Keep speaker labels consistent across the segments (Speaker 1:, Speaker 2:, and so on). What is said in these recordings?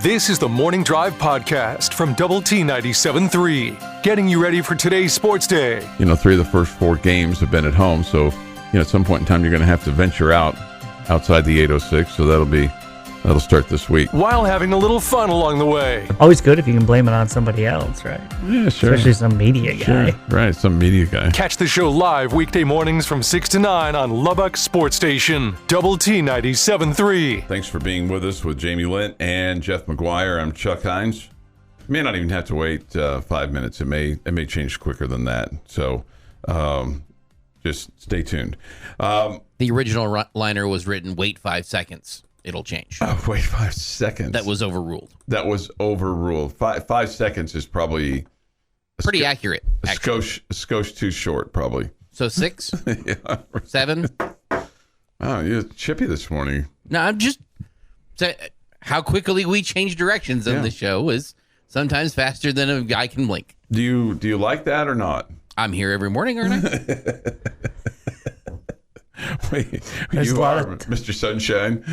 Speaker 1: This is the Morning Drive Podcast from Double T 97.3, getting you ready for today's sports day.
Speaker 2: 3 of the first 4 games have been at home, so at some point in time you're going to have to venture outside the 806, so that'll start this week.
Speaker 1: While having a little fun along the way.
Speaker 3: Always good if you can blame it on somebody else, right?
Speaker 2: Yeah, sure.
Speaker 3: Especially some media guy.
Speaker 2: Sure. Right, some media guy.
Speaker 1: Catch the show live weekday mornings from 6 to 9 on Lubbock Sports Station, Double T 97.3.
Speaker 2: Thanks for being with us with Jamie Lent and Jeff McGuire. I'm Chuck Heinz. You may not even have to wait 5 minutes. It may change quicker than that. So just stay tuned.
Speaker 4: The original liner was written, wait 5 seconds. It'll change.
Speaker 2: Oh, wait 5 seconds.
Speaker 4: That was overruled.
Speaker 2: 5 seconds is probably
Speaker 4: pretty accurate.
Speaker 2: A skosh too short, probably.
Speaker 4: So 6?
Speaker 2: Yeah.
Speaker 4: 7?
Speaker 2: Oh, you're chippy this morning.
Speaker 4: No, I'm just how quickly we change directions on the show is sometimes faster than a guy can blink.
Speaker 2: Do you like that or not?
Speaker 4: I'm here every morning, aren't I?
Speaker 2: You are Mr. Sunshine.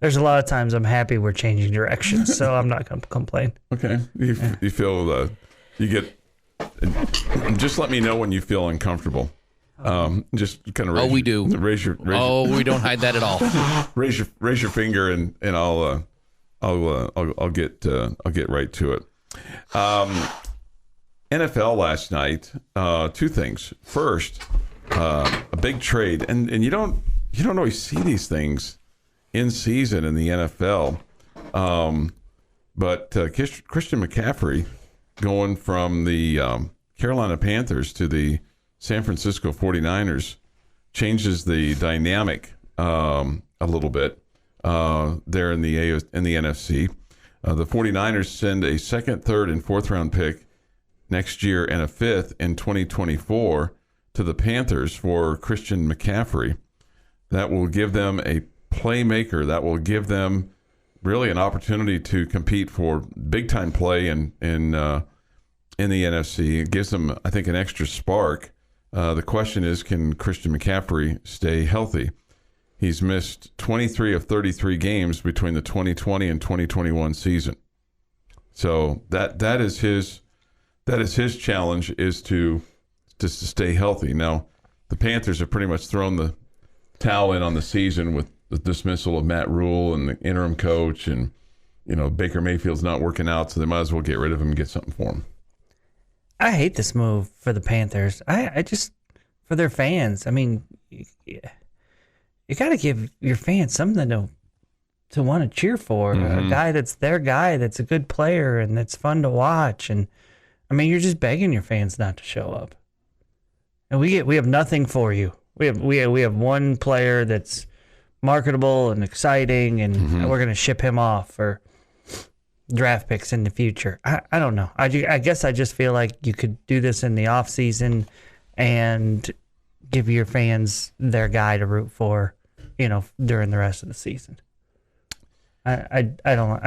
Speaker 3: There's a lot of times I'm happy we're changing directions, so I'm not going to complain.
Speaker 2: Okay. You feel you get. Just let me know when you feel uncomfortable. Just kind of.
Speaker 4: We do. We don't hide that at all.
Speaker 2: raise your finger and I'll get right to it. NFL last night. 2 things. First. A big trade, and you don't always see these things in season in the NFL. But Christian McCaffrey going from the Carolina Panthers to the San Francisco 49ers changes the dynamic a little bit there in the NFC. The 49ers send a 2nd, 3rd, and 4th round pick next year and a 5th in 2024 to the Panthers for Christian McCaffrey. That will give them a playmaker. That will give them really an opportunity to compete for big-time play in the NFC. It gives them, I think, an extra spark. The question is, can Christian McCaffrey stay healthy? He's missed 23 of 33 games between the 2020 and 2021 season. So that is his challenge, is to stay healthy. Now, the Panthers have pretty much thrown the towel in on the season with the dismissal of Matt Rule and the interim coach, and Baker Mayfield's not working out, so they might as well get rid of him and get something for him.
Speaker 3: I hate this move for the Panthers. I just, for their fans. I mean, you got to give your fans something to want to cheer for.
Speaker 2: Mm-hmm.
Speaker 3: A guy that's their guy, that's a good player, and that's fun to watch. And I mean, you're just begging your fans not to show up. And we have nothing for you. We have one player that's marketable and exciting, and we're going to ship him off for draft picks in the future. I don't know. I guess I just feel like you could do this in the off season and give your fans their guy to root for, during the rest of the season. I don't.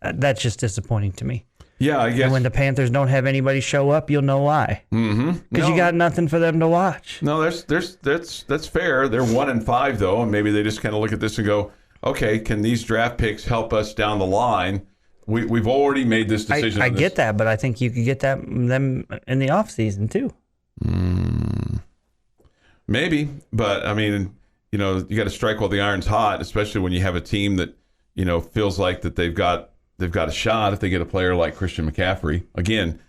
Speaker 3: That's just disappointing to me.
Speaker 2: Yeah, I guess.
Speaker 3: And when the Panthers don't have anybody show up, you'll know why. Because you got nothing for them to watch.
Speaker 2: No, that's fair. They're 1-5 though, and maybe they just kind of look at this and go, okay, can these draft picks help us down the line? We've already made this decision.
Speaker 3: I get that, but I think you could get them in the off season too.
Speaker 2: Maybe, but I mean, you got to strike while the iron's hot, especially when you have a team that feels like that they've got a shot if they get a player like Christian McCaffrey. Again,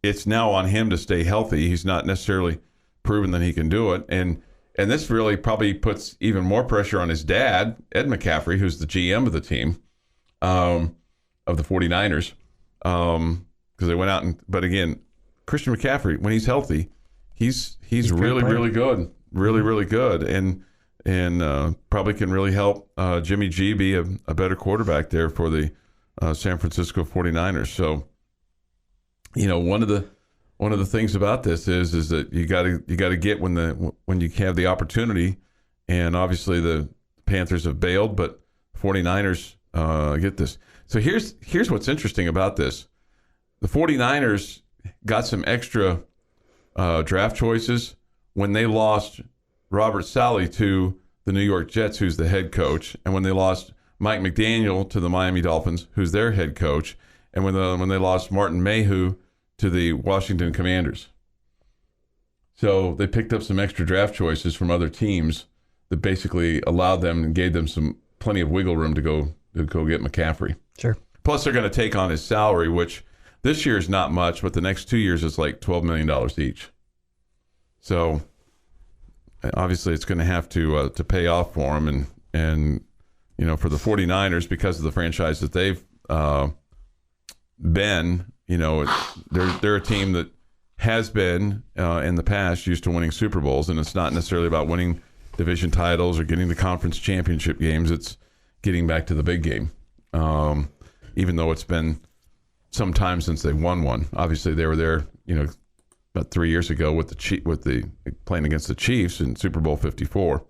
Speaker 2: it's now on him to stay healthy. He's not necessarily proven that he can do it. And this really probably puts even more pressure on his dad, Ed McCaffrey, who's the GM of the team, of the 49ers, because they went out but again, Christian McCaffrey, when he's healthy, he's really, really good. Really, really good. And probably can really help Jimmy G be a better quarterback there for the San Francisco 49ers. So, one of the things about this is that you got to get when you have the opportunity, and obviously the Panthers have bailed, but 49ers get this. So here's what's interesting about this. The 49ers got some extra draft choices when they lost Robert Saleh to the New York Jets, who's the head coach, and when they lost Mike McDaniel to the Miami Dolphins, who's their head coach, and when they lost Martin Mayhew to the Washington Commanders. So they picked up some extra draft choices from other teams that basically allowed them and gave them plenty of wiggle room to go get McCaffrey.
Speaker 3: Sure.
Speaker 2: Plus, they're going to take on his salary, which this year is not much, but the next 2 years is like $12 million each. So obviously, it's going to have to pay off for him, and for the 49ers, because of the franchise that they've been, they're a team that has been in the past used to winning Super Bowls, and it's not necessarily about winning division titles or getting the conference championship games. It's getting back to the big game, even though it's been some time since they won one. Obviously, they were there, about 3 years ago with the playing against the Chiefs in Super Bowl 54.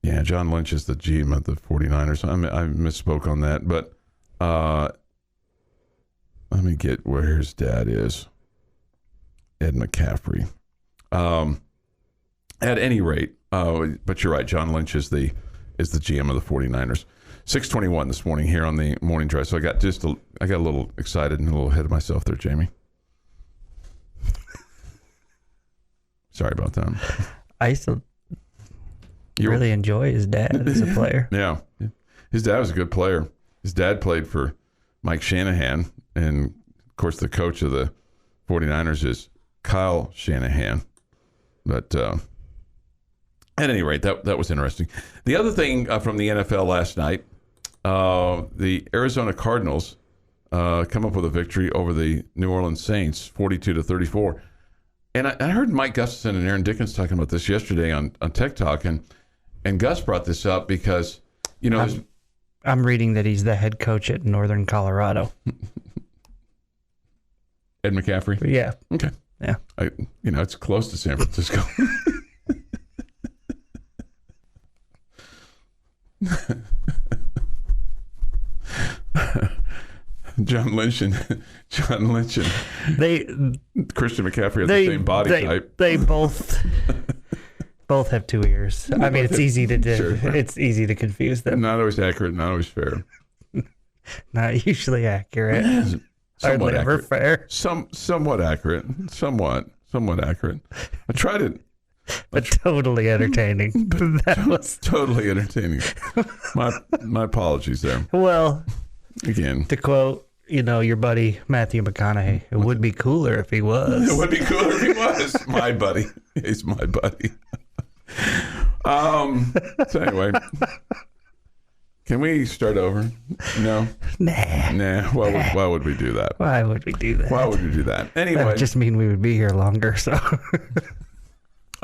Speaker 2: Yeah, John Lynch is the GM of the 49ers. I misspoke on that, but let me get where his dad is. Ed McCaffrey. At any rate, but you're right, John Lynch is the GM of the 49ers. 6:21 this morning here on the Morning Drive. So I got a little excited and a little ahead of myself there, Jamie. Sorry about that.
Speaker 3: I used to really enjoy his dad as a player.
Speaker 2: Yeah. His dad was a good player. His dad played for Mike Shanahan, and of course the coach of the 49ers is Kyle Shanahan. But at any rate, that was interesting. The other thing from the NFL last night, the Arizona Cardinals come up with a victory over the New Orleans Saints, 42-34. And I heard Mike Gustafson and Aaron Dickens talking about this yesterday on Tech Talk, and Gus brought this up because,
Speaker 3: I'm reading that he's the head coach at Northern Colorado.
Speaker 2: Ed McCaffrey?
Speaker 3: Yeah.
Speaker 2: Okay.
Speaker 3: Yeah.
Speaker 2: It's close to San Francisco. John Lynch and Christian McCaffrey have the same body type.
Speaker 3: They both have 2 ears. I mean, it's easy to do.
Speaker 2: Sure.
Speaker 3: It's easy to confuse them.
Speaker 2: Not always accurate, not always fair.
Speaker 3: Not usually accurate.
Speaker 2: Somewhat
Speaker 3: Hardly ever
Speaker 2: accurate.
Speaker 3: fair.
Speaker 2: Somewhat accurate. Somewhat accurate. I tried it.
Speaker 3: But totally entertaining. That was
Speaker 2: totally entertaining. My apologies there.
Speaker 3: Well,
Speaker 2: again,
Speaker 3: to quote, your buddy Matthew McConaughey, it would be cooler if he was.
Speaker 2: It would be cooler if he was. My buddy. He's my buddy. So anyway, can we start over? No.
Speaker 3: Nah.
Speaker 2: Why would we do that?
Speaker 3: Why would we do that?
Speaker 2: Why would we do that? Anyway,
Speaker 3: that would just mean we would be here longer. So.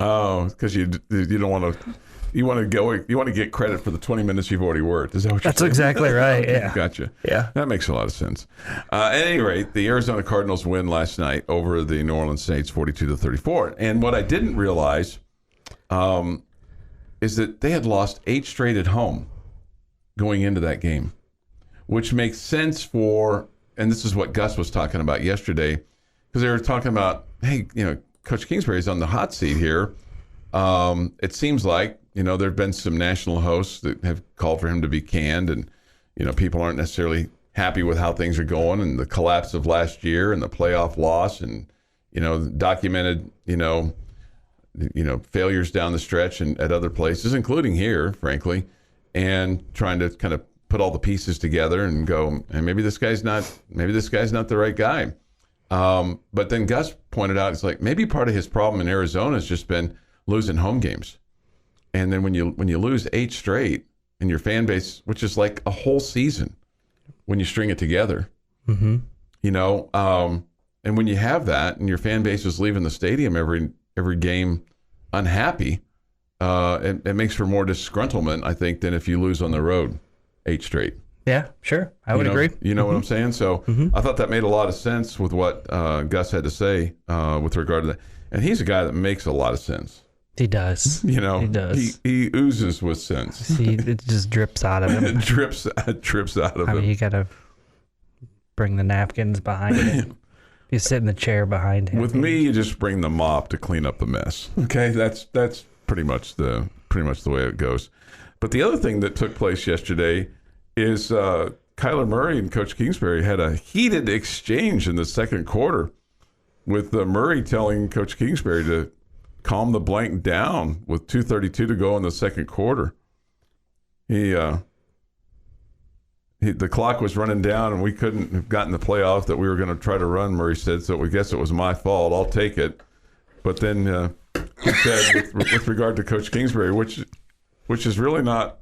Speaker 2: Oh, because you don't want to. You want to get credit for the 20 minutes you've already worked. Is that what you're
Speaker 3: That's
Speaker 2: saying?
Speaker 3: exactly right.
Speaker 2: Okay,
Speaker 3: Yeah.
Speaker 2: Gotcha.
Speaker 3: Yeah.
Speaker 2: That makes a lot of sense. At any rate, the Arizona Cardinals win last night over the New Orleans Saints 42-34. And what I didn't realize is that they had lost 8 straight at home going into that game, which makes sense and this is what Gus was talking about yesterday, because they were talking about, hey, Coach Kingsbury's on the hot seat here. It seems like, there have been some national hosts that have called for him to be canned, and, people aren't necessarily happy with how things are going and the collapse of last year and the playoff loss and, documented, failures down the stretch and at other places, including here, frankly, and trying to kind of put all the pieces together and go, and maybe this guy's not the right guy. But then Gus pointed out, it's like maybe part of his problem in Arizona has just been losing home games. And then when you lose 8 straight in your fan base, which is like a whole season when you string it together, and when you have that and your fan base is leaving the stadium every game unhappy, it makes for more disgruntlement, I think, than if you lose on the road 8 straight.
Speaker 3: Yeah, sure. I would agree.
Speaker 2: You know what I'm saying? So I thought that made a lot of sense with what Gus had to say with regard to that. And he's a guy that makes a lot of sense.
Speaker 3: He does.
Speaker 2: He
Speaker 3: does.
Speaker 2: He oozes with sense.
Speaker 3: It just drips out of him.
Speaker 2: It drips out of him.
Speaker 3: I mean, you got to bring the napkins behind him. You sit in the chair behind him.
Speaker 2: With me, you just bring the mop to clean up the mess. Okay, that's pretty much the pretty much the way it goes. But the other thing that took place yesterday is Kyler Murray and Coach Kingsbury had a heated exchange in the second quarter with Murray telling Coach Kingsbury to calm the blank down with 2:32 to go in the second quarter. The clock was running down, and we couldn't have gotten the playoff that we were going to try to run, Murray said, so we guess it was my fault. I'll take it. But then he said, with regard to Coach Kingsbury, which is really not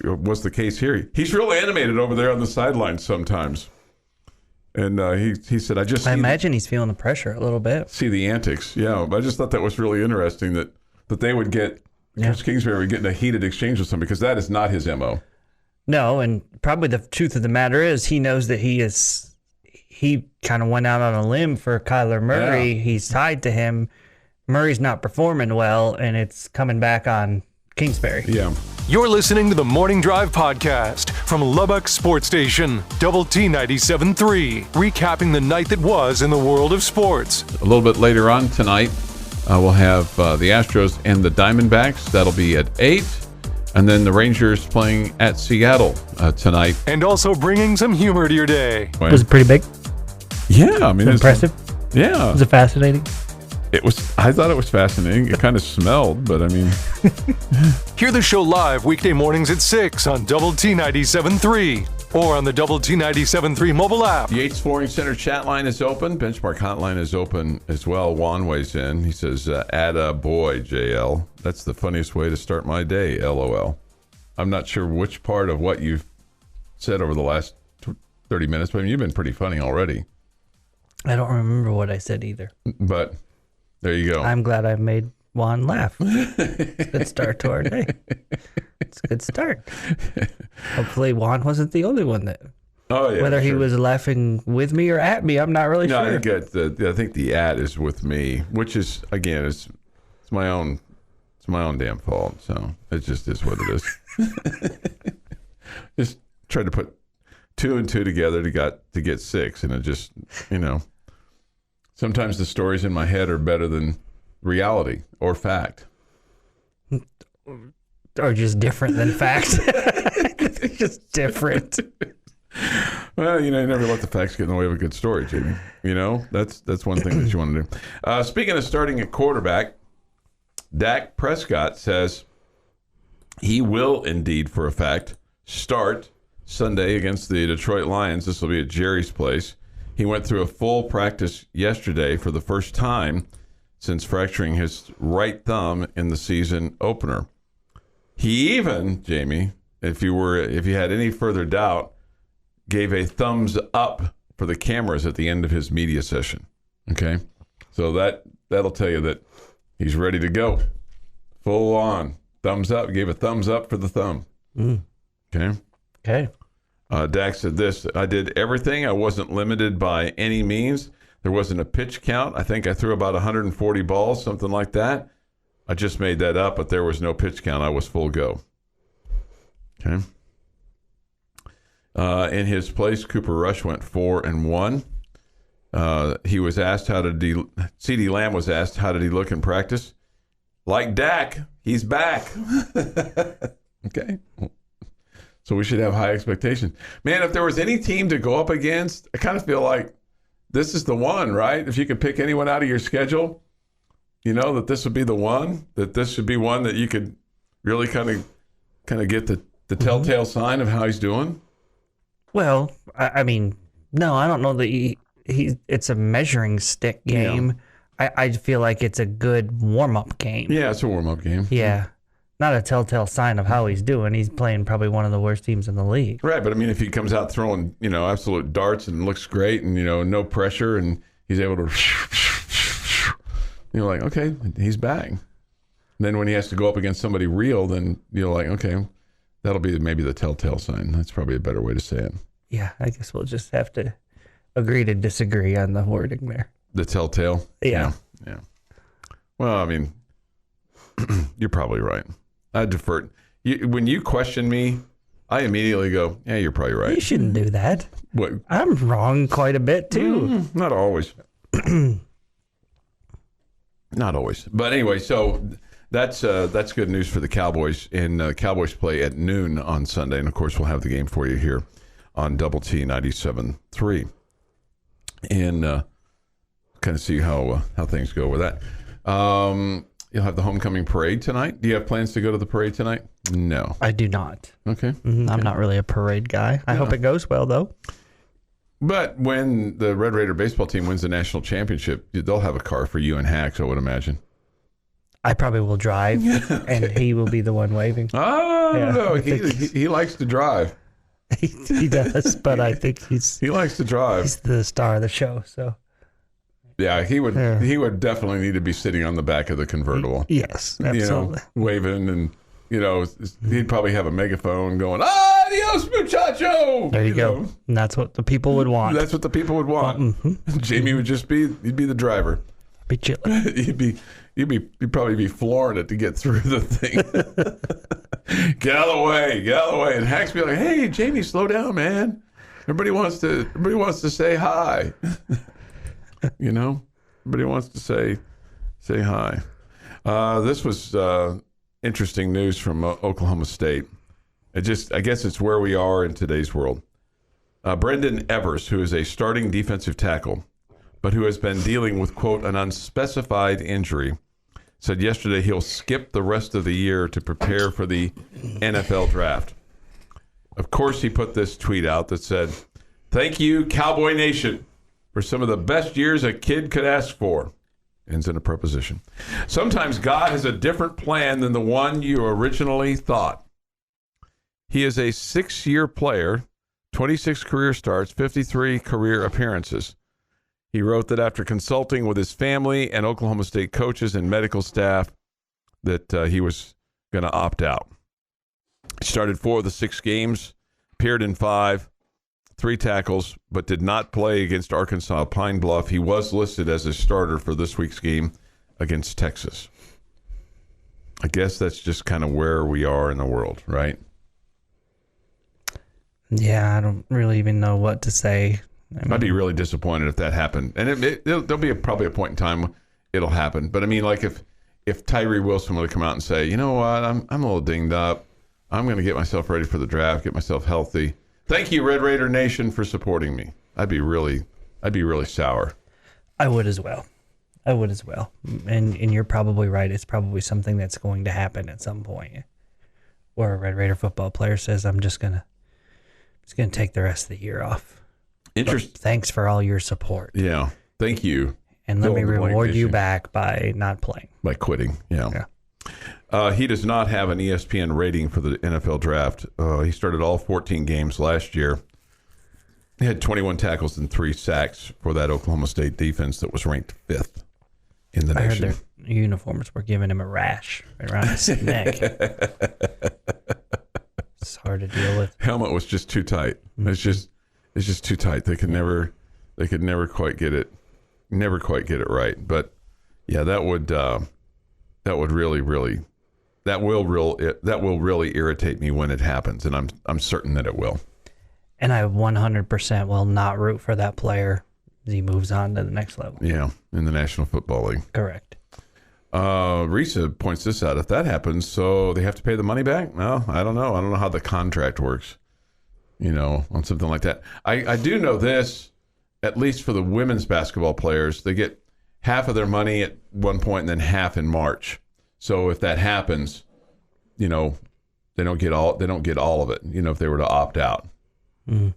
Speaker 2: was the case here. He's real animated over there on the sidelines sometimes. And he said, I imagine
Speaker 3: he's feeling the pressure a little bit.
Speaker 2: See the antics. Yeah, I just thought that was really interesting that they would get, Coach Kingsbury would get in a heated exchange with somebody, because that is not his MO.
Speaker 3: No, and probably the truth of the matter is he knows that he kind of went out on a limb for Kyler Murray. Yeah. He's tied to him. Murray's not performing well, and it's coming back on Kingsbury.
Speaker 2: Yeah.
Speaker 1: You're listening to the Morning Drive podcast from Lubbock Sports Station, Double T 97.3, recapping the night that was in the world of sports.
Speaker 2: A little bit later on tonight, we'll have the Astros and the Diamondbacks. That'll be at 8. And then the Rangers playing at Seattle tonight.
Speaker 1: And also bringing some humor to your day.
Speaker 3: Was it pretty big?
Speaker 2: Yeah. I mean,
Speaker 3: it's impressive?
Speaker 2: Yeah.
Speaker 3: Was it fascinating?
Speaker 2: I thought it was fascinating. It kind of smelled, but I mean.
Speaker 1: Hear the show live weekday mornings at 6 on Double T 97.3 or on the Double T 97.3 mobile app.
Speaker 2: Yates Flooring Center chat line is open. Benchmark hotline is open as well. Juan weighs in. He says, atta boy, JL. That's the funniest way to start my day, LOL. I'm not sure which part of what you've said over the last 30 minutes, but I mean, you've been pretty funny already.
Speaker 3: I don't remember what I said either.
Speaker 2: But there you go.
Speaker 3: I'm glad I made Juan laugh. It's a good start to our day. It's a good start. Hopefully Juan wasn't the only one that.
Speaker 2: Oh yeah.
Speaker 3: Whether he was laughing with me or at me, I'm not really sure.
Speaker 2: I think the at is with me, which is again it's my own damn fault. So it just is what it is. Just tried to put 2 and 2 together to get 6, and it just sometimes the stories in my head are better than reality or fact.
Speaker 3: Or just different than fact. Just different.
Speaker 2: Well, you never let the facts get in the way of a good story, Jamie. That's one thing that you want to do. Speaking of starting at quarterback, Dak Prescott says he will indeed, for a fact, start Sunday against the Detroit Lions. This will be at Jerry's place. He went through a full practice yesterday for the first time since fracturing his right thumb in the season opener. He even, Jamie, if you had any further doubt, gave a thumbs up for the cameras at the end of his media session. Okay? So that'll tell you that he's ready to go. Full on. Thumbs up. Gave a thumbs up for the thumb. Okay?
Speaker 3: Okay.
Speaker 2: Dak said this: I did everything. I wasn't limited by any means. There wasn't a pitch count. I think I threw about 140 balls, something like that. I just made that up, but there was no pitch count. I was full go. Okay. In his place, Cooper Rush went 4-1. He was asked CeeDee Lamb was asked how did he look in practice. Like Dak, he's back. Okay. So we should have high expectations. Man, if there was any team to go up against, I kind of feel like this is the one, right? If you could pick anyone out of your schedule, that this would be the one, that this should be one that you could really kind of get the telltale sign of how he's doing.
Speaker 3: Well, I mean, no, I don't know that it's a measuring stick game. Yeah. I feel like it's a good warm-up game.
Speaker 2: Yeah, it's a warm-up game.
Speaker 3: Yeah. Not a telltale sign of how he's doing. He's playing probably one of the worst teams in the league.
Speaker 2: Right, but I mean, if he comes out throwing, absolute darts and looks great and, no pressure and he's able to, you're like, okay, he's back. And then when he has to go up against somebody real, then you're like, okay, that'll be maybe the telltale sign. That's probably a better way to say it.
Speaker 3: Yeah, I guess we'll just have to agree to disagree on the wording there.
Speaker 2: The telltale?
Speaker 3: Yeah.
Speaker 2: Well, I mean, you're probably right. I defer. When you question me, I immediately go, yeah, you're probably right.
Speaker 3: You shouldn't do that.
Speaker 2: What?
Speaker 3: I'm wrong quite a bit, too.
Speaker 2: Not always. Not always. But anyway, so That's good news for the Cowboys. And Cowboys play at noon on Sunday. And, of course, we'll have the game for you here on Double T 97.3. And kind of see how things go with that. You'll have the homecoming parade tonight. Do you have plans to go to the parade tonight? No.
Speaker 3: I do not.
Speaker 2: Okay.
Speaker 3: I'm not really a parade guy. I hope it goes well, though.
Speaker 2: But when the Red Raider baseball team wins the national championship, they'll have a car for you and Hacks, I would imagine.
Speaker 3: I probably will drive, and he will be the one waving.
Speaker 2: Oh, yeah, no, he likes to drive.
Speaker 3: He does, but I think
Speaker 2: he likes to drive.
Speaker 3: He's the star of the show, so.
Speaker 2: Yeah, he would definitely need to be sitting on the back of the convertible.
Speaker 3: Yes, absolutely.
Speaker 2: Waving, and he'd probably have a megaphone going, "Adios, muchacho."
Speaker 3: There you go. And that's what the people would want.
Speaker 2: That's what the people would want. Jamie would just he'd be the driver.
Speaker 3: Be chilling.
Speaker 2: You'd probably be flooring it to get through the thing. Get out of the way. And Hack's be like, "Hey, Jamie, slow down, man. Everybody wants to say hi." Everybody wants to say hi. This was interesting news from Oklahoma State. I guess it's where we are in today's world. Brendan Evers, who is a starting defensive tackle, but who has been dealing with, quote, an unspecified injury, said yesterday he'll skip the rest of the year to prepare for the NFL draft. Of course, he put this tweet out that said, "Thank you, Cowboy Nation, for some of the best years a kid could ask for." Ends in a preposition. "Sometimes God has a different plan than the one you originally thought." He is a 6-year player, 26 career starts, 53 career appearances. He wrote that after consulting with his family and Oklahoma State coaches and medical staff that he was going to opt out. He started 4 of the 6 games, appeared in 5, 3 tackles, but did not play against Arkansas Pine Bluff. He was listed as a starter for this week's game against Texas. I guess that's just kind of where we are in the world, right?
Speaker 3: Yeah, I don't really even know what to say.
Speaker 2: I'd be really disappointed if that happened. And there'll be probably a point in time it'll happen. But I mean, like if Tyree Wilson were to come out and say, "You know what, I'm a little dinged up. I'm going to get myself ready for the draft, get myself healthy. Thank you, Red Raider Nation, for supporting me." I'd be really sour.
Speaker 3: I would as well. And you're probably right. It's probably something that's going to happen at some point, where a Red Raider football player says, "I'm just gonna take the rest of the year off. Thanks for all your support.
Speaker 2: Yeah, thank you.
Speaker 3: And let me reward you back by not playing.
Speaker 2: By quitting, yeah. He does not have an ESPN rating for the NFL draft. He started all 14 games last year. He had 21 tackles and 3 sacks for that Oklahoma State defense that was ranked 5th in the nation.
Speaker 3: I heard their uniforms were giving him a rash around his neck. It's hard to deal with.
Speaker 2: Helmet was just too tight. It's just too tight. They could never quite get it right. But yeah, that will really irritate me when it happens, and I'm certain that it will.
Speaker 3: And I 100% will not root for that player as he moves on to the next level.
Speaker 2: Yeah, in the National Football League.
Speaker 3: Correct.
Speaker 2: Risa points this out. If that happens, so they have to pay the money back? Well, I don't know. I don't know how the contract works, on something like that. I do know this, at least for the women's basketball players, they get half of their money at one point and then half in March. So if that happens, they don't get all of it, if they were to opt out.
Speaker 3: Mm.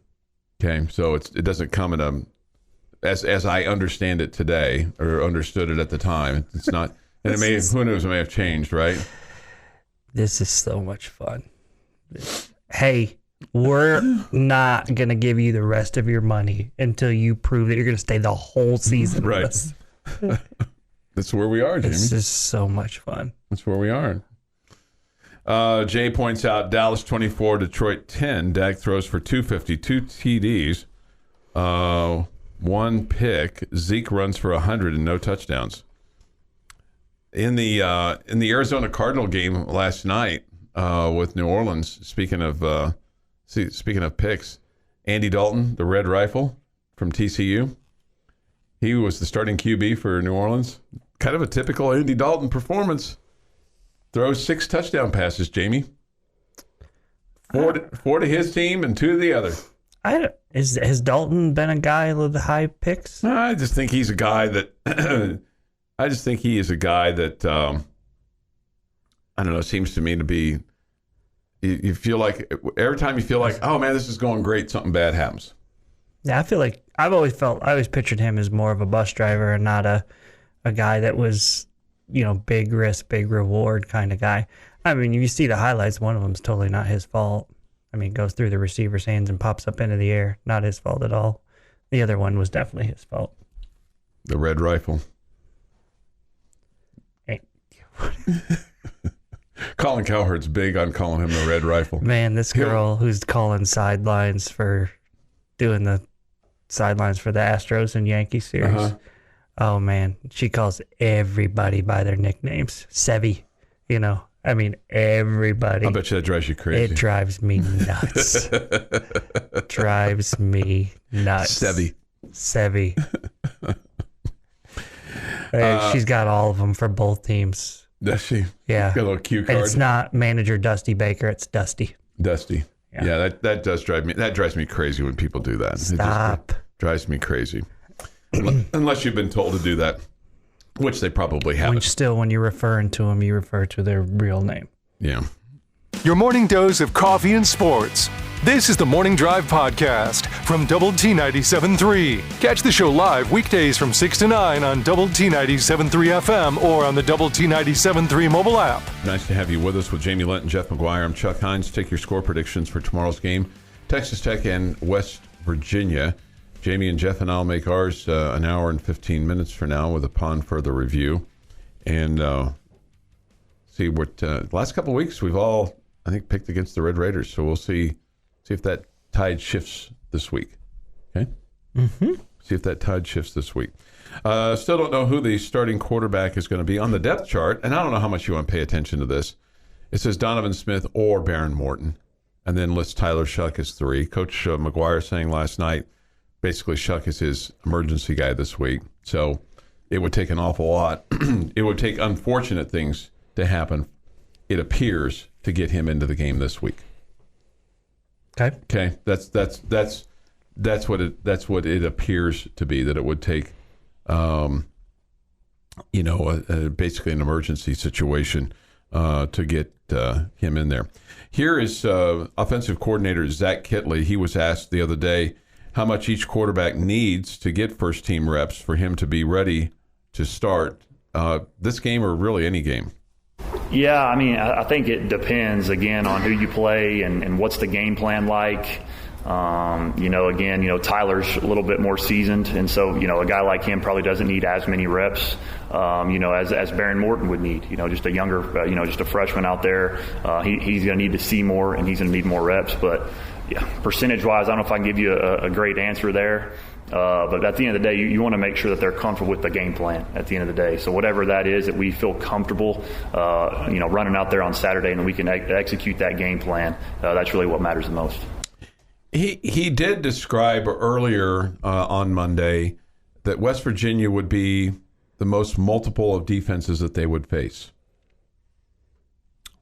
Speaker 2: Okay, so it doesn't come in as I understand it today, or understood it at the time. It's not, and who knows, it may have changed, right?
Speaker 3: This is so much fun. Hey, we're not gonna give you the rest of your money until you prove that you're gonna stay the whole season with us.
Speaker 2: That's where we are, Jamie.
Speaker 3: This is so much fun.
Speaker 2: That's where we are. Jay points out Dallas 24, Detroit 10. Dak throws for 250, 2 TDs, 1 pick. Zeke runs for 100 and no touchdowns. In the Arizona Cardinal game last night with New Orleans, speaking of picks, Andy Dalton, the Red Rifle from TCU, he was the starting QB for New Orleans. Kind of a typical Andy Dalton performance. throws 6 touchdown passes, Jamie. 4 to his team and 2 to the other.
Speaker 3: Has Dalton been a guy with the high picks?
Speaker 2: I just think he's a guy that I don't know, seems to me to be, you feel like every time you feel like, oh man, this is going great, something bad happens.
Speaker 3: Yeah, I feel like I always pictured him as more of a bus driver and not a guy that was, big risk, big reward kind of guy. I mean, you see the highlights, one of them's totally not his fault. I mean, goes through the receiver's hands and pops up into the air. Not his fault at all. The other one was definitely his fault.
Speaker 2: The red rifle.
Speaker 3: Hey.
Speaker 2: Colin Cowherd's big on calling him the red rifle.
Speaker 3: Man, this girl who's calling sidelines for doing the sidelines for the Astros and Yankees series.
Speaker 2: Uh-huh.
Speaker 3: Oh, man. She calls everybody by their nicknames. Sevy, I mean, everybody.
Speaker 2: I bet you that drives you crazy.
Speaker 3: It drives me nuts. Drives me nuts. Sevy. She's got all of them for both teams.
Speaker 2: Does she?
Speaker 3: Yeah.
Speaker 2: Got a little cue card.
Speaker 3: And it's not manager Dusty Baker, it's Dusty.
Speaker 2: Dusty. Yeah, that does drives me crazy when people do that.
Speaker 3: Stop.
Speaker 2: It drives me crazy. Unless you've been told to do that, which they probably haven't.
Speaker 3: When you're referring to them, you refer to their real name.
Speaker 2: Yeah.
Speaker 1: Your morning dose of coffee and sports. This is the Morning Drive Podcast from Double T 97.3. Catch the show live weekdays from 6 to 9 on Double T 97.3 FM or on the Double T 97.3 mobile app.
Speaker 2: Nice to have you with us with Jamie Lent and Jeff McGuire. I'm Chuck Heinz. Take your score predictions for tomorrow's game. Texas Tech and West Virginia. Jamie and Jeff and I'll make ours an hour and 15 minutes from now with upon further review. And see what the last couple of weeks we've all, I think, picked against the Red Raiders. So we'll see if that tide shifts this week. Okay?
Speaker 3: Mm-hmm.
Speaker 2: See if that tide shifts this week. Still don't know who the starting quarterback is going to be on the depth chart. And I don't know how much you want to pay attention to this. It says Donovan Smith or Baron Morton. And then lists Tyler Shuck as 3. Coach McGuire saying last night, basically, Shuck is his emergency guy this week. So it would take an awful lot. It would take unfortunate things to happen, it appears, to get him into the game this week.
Speaker 3: Okay.
Speaker 2: That's what it appears to be, that it would take, basically an emergency situation to get him in there. Here is offensive coordinator Zach Kittley. He was asked the other day how much each quarterback needs to get first-team reps for him to be ready to start this game or really any game.
Speaker 5: Yeah, I mean, I think it depends, again, on who you play and what's the game plan like. Tyler's a little bit more seasoned, and so, a guy like him probably doesn't need as many reps, as Baron Morton would need. Just a younger, just a freshman out there. He's going to need to see more, and he's going to need more reps. But, yeah, percentage-wise, I don't know if I can give you a great answer there. But at the end of the day, you want to make sure that they're comfortable with the game plan at the end of the day. So whatever that is, that we feel comfortable, running out there on Saturday and we can execute that game plan, that's really what matters the most.
Speaker 2: He did describe earlier on Monday that West Virginia would be the most multiple of defenses that they would face.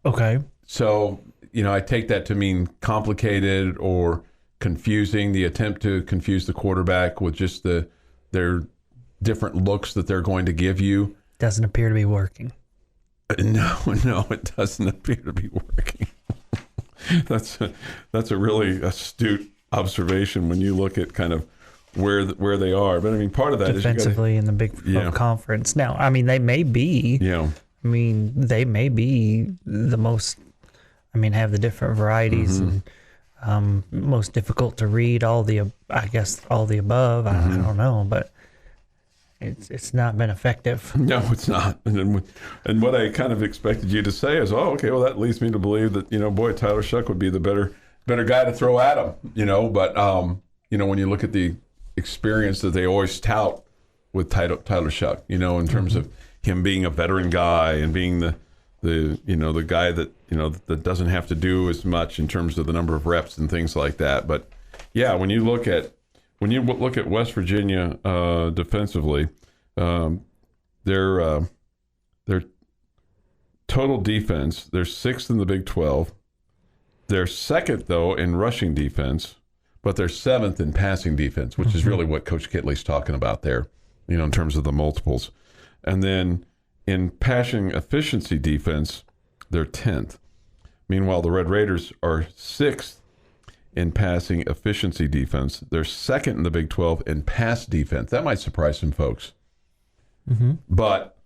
Speaker 3: Okay.
Speaker 2: So, I take that to mean complicated or confusing, the attempt to confuse the quarterback with just their different looks that they're going to give you.
Speaker 3: Doesn't appear to be working.
Speaker 2: No, it doesn't appear to be working. That's a really astute observation when you look at kind of where they are. But I mean, part of that
Speaker 3: defensively
Speaker 2: is
Speaker 3: in the Big 12 conference. Now, I mean, they may be.
Speaker 2: Yeah.
Speaker 3: I mean, they may be the most. I mean, have the different varieties and most difficult to read. All the above. I don't know, but it's not been effective.
Speaker 2: No, it's not. And what I kind of expected you to say is, oh, okay, well, that leads me to believe that, Tyler Shuck would be the better guy to throw at him, But, when you look at the experience that they always tout with Tyler Shuck, in terms of him being a veteran guy and being the guy that, that doesn't have to do as much in terms of the number of reps and things like that. But, yeah, when you look at West Virginia defensively, their total defense, they're 6th in the Big 12. They're 2nd, though, in rushing defense, but they're 7th in passing defense, which is really what Coach Kittley's talking about there, in terms of the multiples. And then in passing efficiency defense, they're 10th. Meanwhile, the Red Raiders are 6th in passing efficiency defense. They're 2nd in the Big 12 in pass defense. That might surprise some folks. But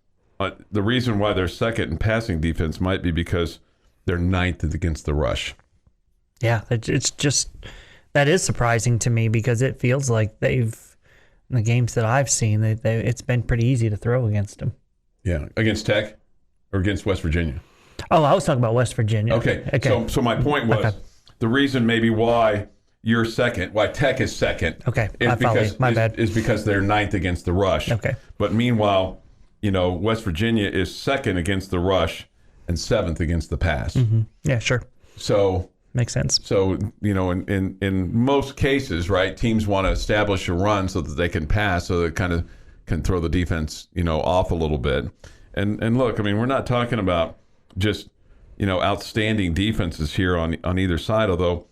Speaker 2: the reason why they're 2nd in passing defense might be because they're 9th against the rush.
Speaker 3: Yeah, it's just, that is surprising to me because it feels like in the games that I've seen, it's been pretty easy to throw against them.
Speaker 2: Yeah, against Tech or against West Virginia?
Speaker 3: Oh, I was talking about West Virginia.
Speaker 2: Okay. So my point was the reason maybe why you're 2nd, why Tech is 2nd.
Speaker 3: Okay, I follow you. My bad.
Speaker 2: Is because they're 9th against the rush.
Speaker 3: Okay.
Speaker 2: But meanwhile, West Virginia is 2nd against the rush and 7th against the pass.
Speaker 3: Yeah, sure.
Speaker 2: So
Speaker 3: makes sense.
Speaker 2: So, in most cases, right, teams want to establish a run so that they can pass, so that kind of can throw the defense, off a little bit. And look, I mean, we're not talking about just, outstanding defenses here on either side, although,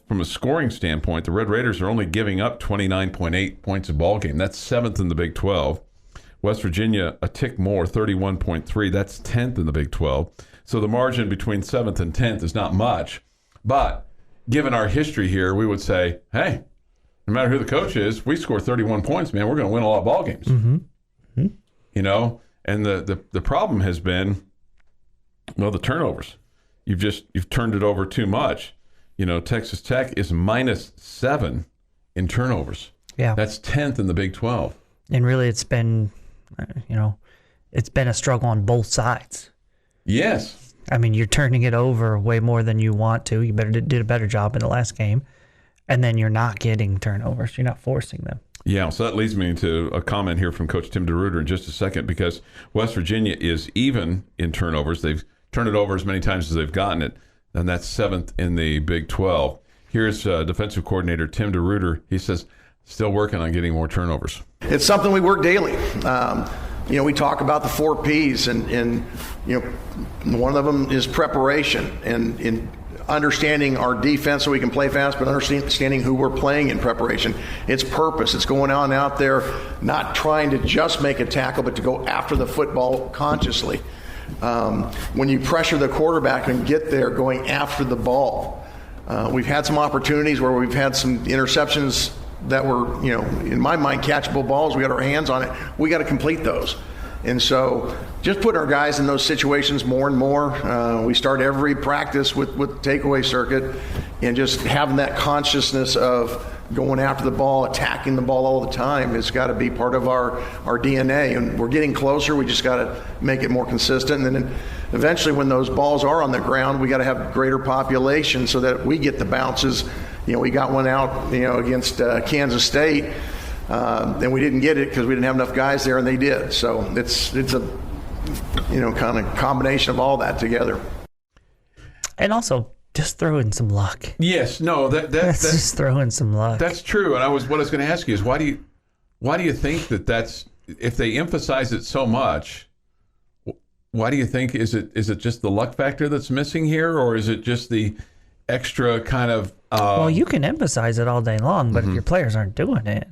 Speaker 2: from a scoring standpoint, the Red Raiders are only giving up 29.8 points a ball game. That's 7th in the Big 12. West Virginia, a tick more, 31.3. That's 10th in the Big 12. So the margin between 7th and 10th is not much. But given our history here, we would say, hey, no matter who the coach is, we score 31 points, man, we're going to win a lot of ball games. And the problem has been, the turnovers. You've turned it over too much. Texas Tech is -7 in turnovers.
Speaker 3: Yeah.
Speaker 2: That's 10th in the Big 12.
Speaker 3: And really it's been, it's been a struggle on both sides.
Speaker 2: Yes.
Speaker 3: I mean, you're turning it over way more than you want to. You did a better job in the last game. And then you're not getting turnovers. You're not forcing them.
Speaker 2: Yeah, so that leads me to a comment here from Coach Tim DeRuyter in just a second, because West Virginia is even in turnovers. They've turned it over as many times as they've gotten it, and that's 7th in the Big 12. Here's defensive coordinator Tim DeRuyter. He says, still working on getting more turnovers.
Speaker 6: It's something we work daily. We talk about the 4 Ps, and one of them is preparation and in understanding our defense so we can play fast, but understanding who we're playing in preparation. It's purpose. It's going on out there, not trying to just make a tackle, but to go after the football consciously. When you pressure the quarterback and get there, going after the ball. We've had some opportunities where we've had some interceptions that were, in my mind, catchable balls. We got our hands on it. We got to complete those. And so just putting our guys in those situations more and more. We start every practice with takeaway circuit and just having that consciousness of going after the ball, attacking the ball all the time. It's got to be part of our DNA. And we're getting closer. We just got to make it more consistent. And then eventually when those balls are on the ground, we got to have greater population so that we get the bounces. We got one out, against Kansas State. And we didn't get it because we didn't have enough guys there, and they did. So it's a kind of combination of all that together. And
Speaker 3: also just throw in some luck.
Speaker 2: Yes, no, that's
Speaker 3: just throw in some luck.
Speaker 2: That's true. And what I was going to ask you is why do you think that's, if they emphasize it so much, why do you think is it just the luck factor that's missing here, or is it just the extra kind of?
Speaker 3: Well, you can emphasize it all day long, but if your players aren't doing it.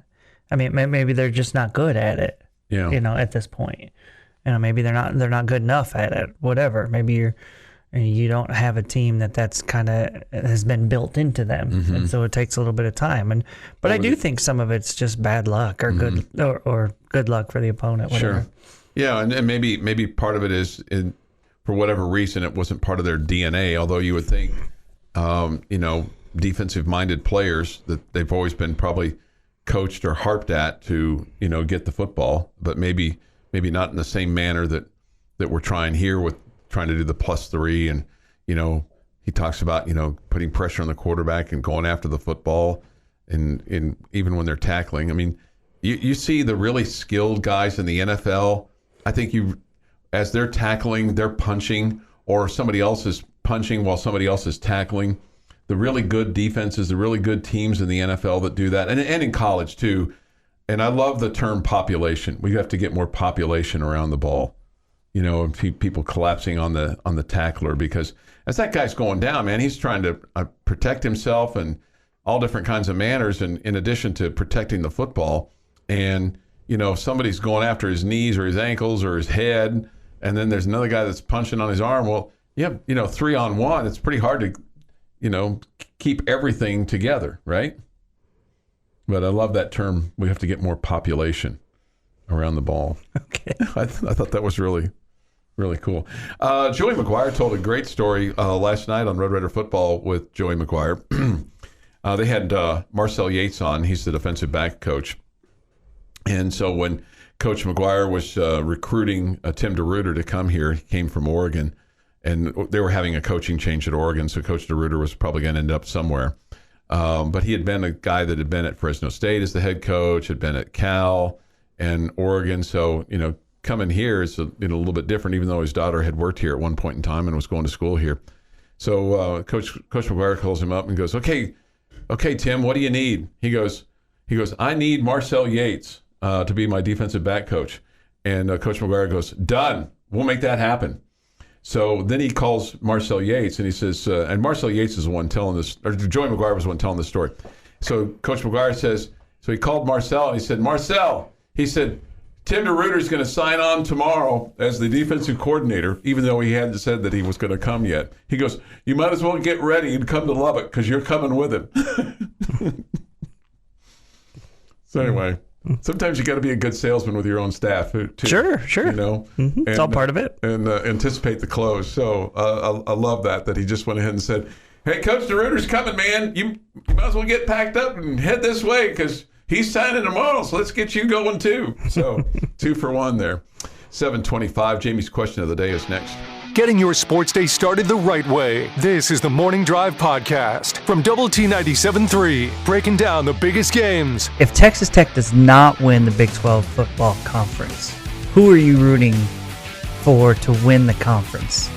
Speaker 3: I mean, maybe they're just not good at it.
Speaker 2: Yeah.
Speaker 3: At this point, maybe they're not good enough at it. Whatever. Maybe you don't have a team that's kind of has been built into them, and so it takes a little bit of time. But I do think some of it's just bad luck or good or good luck for the opponent. Whatever.
Speaker 2: Sure. Yeah, and maybe part of it is for whatever reason it wasn't part of their DNA. Although you would think, defensive-minded players that they've always been probably coached or harped at to get the football, but maybe not in the same manner that we're trying here with trying to do the +3, and he talks about putting pressure on the quarterback and going after the football, and even when they're tackling. I mean, you see the really skilled guys in the NFL. I think as they're tackling, they're punching, or somebody else is punching while somebody else is tackling. The really good defenses, the really good teams in the NFL that do that, and in college too. And I love the term population. We have to get more population around the ball. and people collapsing on the tackler, because as that guy's going down, man, he's trying to protect himself and all different kinds of manners, and in addition to protecting the football. And if somebody's going after his knees or his ankles or his head, and then there's another guy that's punching on his arm, well, 3-on-1, it's pretty hard to keep everything together, right? But I love that term. We have to get more population around the ball.
Speaker 3: Okay.
Speaker 2: I thought that was really, really cool. Joey McGuire told a great story last night on Red Raider Football with Joey McGuire. They had Marcel Yates on. He's the defensive back coach. And so when Coach McGuire was recruiting Tim DeRuyter to come here, he came from Oregon, and they were having a coaching change at Oregon, so Coach DeRuyter was probably going to end up somewhere. But he had been a guy that had been at Fresno State as the head coach, had been at Cal and Oregon. So, coming here is a little bit different, even though his daughter had worked here at one point in time and was going to school here. So Coach McGuire calls him up and goes, okay, Tim, what do you need? He goes, I need Marcel Yates to be my defensive back coach. And Coach McGuire goes, done. We'll make that happen. So then he calls Marcel Yates, and he says, and Marcel Yates is the one telling this, or Joey McGuire was the one telling this story. So Coach McGuire says, so he called Marcel, and he said, Marcel, he said, Tim DeRuyter is going to sign on tomorrow as the defensive coordinator, even though he hadn't said that he was going to come yet. He goes, you might as well get ready and come to Lubbock because you're coming with him. So anyway, sometimes you got to be a good salesman with your own staff too.
Speaker 3: Sure.
Speaker 2: It's
Speaker 3: all part of it.
Speaker 2: And anticipate the close. So I love that he just went ahead and said, hey, Coach DeRuyter's coming, man. You might as well get packed up and head this way because he's signing tomorrow, so let's get you going too. So 2 for 1 there. 7:25. Jamie's question of the day is next.
Speaker 1: Getting your sports day started the right way. This is the Morning Drive Podcast from Double T 97.3, breaking down the biggest games.
Speaker 3: If Texas Tech does not win the Big 12 football conference, who are you rooting for to win the conference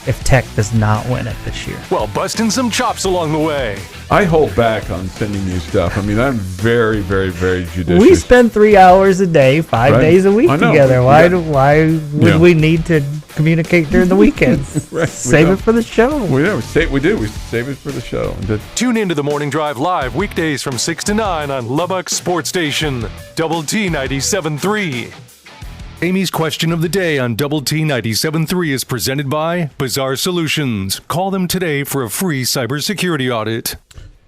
Speaker 3: if Tech does not win it this year?
Speaker 1: Well, busting some chops along the way.
Speaker 2: I hold back on sending you stuff. I mean, I'm very, very, very judicious.
Speaker 3: We spend 3 hours a day, 5 days a week together. Why would we need to communicate during the weekends?
Speaker 2: Right.
Speaker 3: Save it for the show.
Speaker 2: We do. We save it for the show.
Speaker 1: Tune into the Morning Drive live weekdays from 6 to 9 on Lubbock Sports Station, Double T 97.3. Amy's question of the day on Double T 97.3 is presented by Bizarre Solutions. Call them today for a free cybersecurity audit.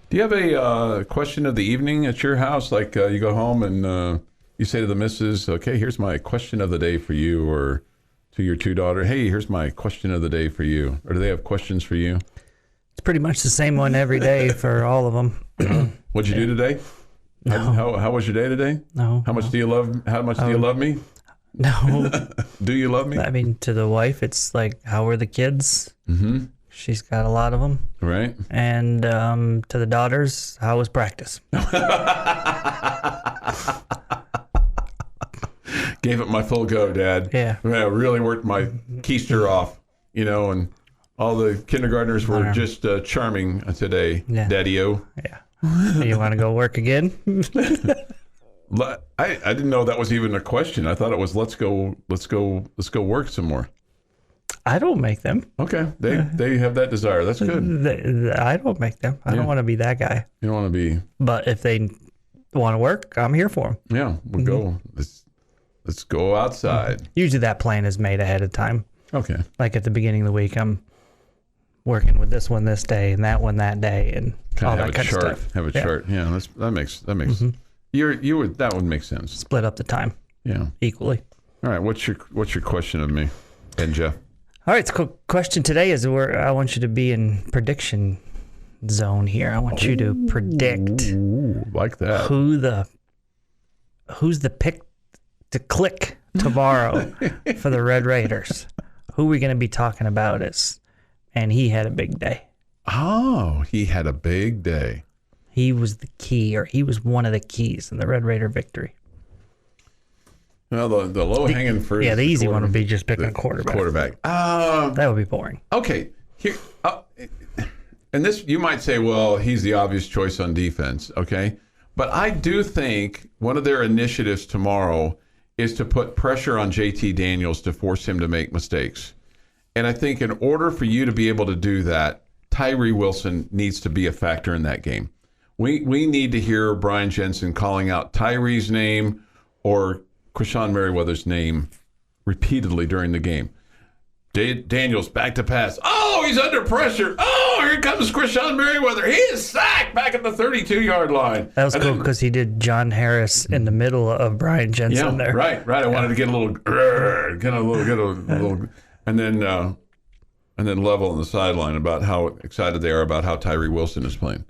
Speaker 2: Do you have a question of the evening at your house? Like you go home and you say to the missus, okay, here's my question of the day for you, or to your 2 daughters, hey, here's my question of the day for you. Or do they have questions for you?
Speaker 3: It's pretty much the same one every day for all of them.
Speaker 2: What'd you do today?
Speaker 3: No.
Speaker 2: How was your day today?
Speaker 3: No.
Speaker 2: How much do you love me?
Speaker 3: No.
Speaker 2: Do you love me?
Speaker 3: I mean, to the wife, it's like, how are the kids?
Speaker 2: Mm-hmm.
Speaker 3: She's got a lot of them.
Speaker 2: Right.
Speaker 3: And to the daughters, how was practice?
Speaker 2: Gave it my full go, Dad.
Speaker 3: Yeah.
Speaker 2: I really worked my keister off, and all the kindergartners were just charming today,
Speaker 3: Yeah.
Speaker 2: Daddy-o.
Speaker 3: Yeah. You want to go work again?
Speaker 2: I didn't know that was even a question. I thought it was let's go work some more.
Speaker 3: I don't make them.
Speaker 2: Okay, they have that desire. That's good.
Speaker 3: I don't make them. I don't want to be that guy.
Speaker 2: You don't want to be.
Speaker 3: But if they want to work, I'm here for them.
Speaker 2: Yeah, we'll go. Let's go outside.
Speaker 3: Usually that plan is made ahead of time.
Speaker 2: Okay.
Speaker 3: Like at the beginning of the week, I'm working with this one this day and that one that day and all that kind of stuff.
Speaker 2: Have a chart. Yeah, that makes. That would make sense.
Speaker 3: Split up the time.
Speaker 2: Yeah.
Speaker 3: Equally.
Speaker 2: All right. What's your question of me and Jeff?
Speaker 3: All right. So question today is where I want you to be in prediction zone here. I want you to predict
Speaker 2: like that.
Speaker 3: Who's the pick to click tomorrow for the Red Raiders. Who we're going to be talking about and he had a big day.
Speaker 2: Oh, he had a big day.
Speaker 3: He was the key, or he was one of the keys in the Red Raider victory.
Speaker 2: Well, the low-hanging fruit.
Speaker 3: Yeah, the easy one would be just picking a quarterback. That would be boring.
Speaker 2: Okay. Here, and this, you might say, well, he's the obvious choice on defense, okay? But I do think one of their initiatives tomorrow is to put pressure on JT Daniels to force him to make mistakes. And I think in order for you to be able to do that, Tyree Wilson needs to be a factor in that game. We need to hear Brian Jensen calling out Tyree's name or Krishan Merriweather's name repeatedly during the game. Daniels back to pass. Oh, he's under pressure. Oh, here comes Krishan Merriweather. He is sacked back at the 32-yard line.
Speaker 3: That was cool because he did John Harris in the middle of Brian Jensen there.
Speaker 2: Right. I wanted to get a little, and then level on the sideline about how excited they are about how Tyree Wilson is playing.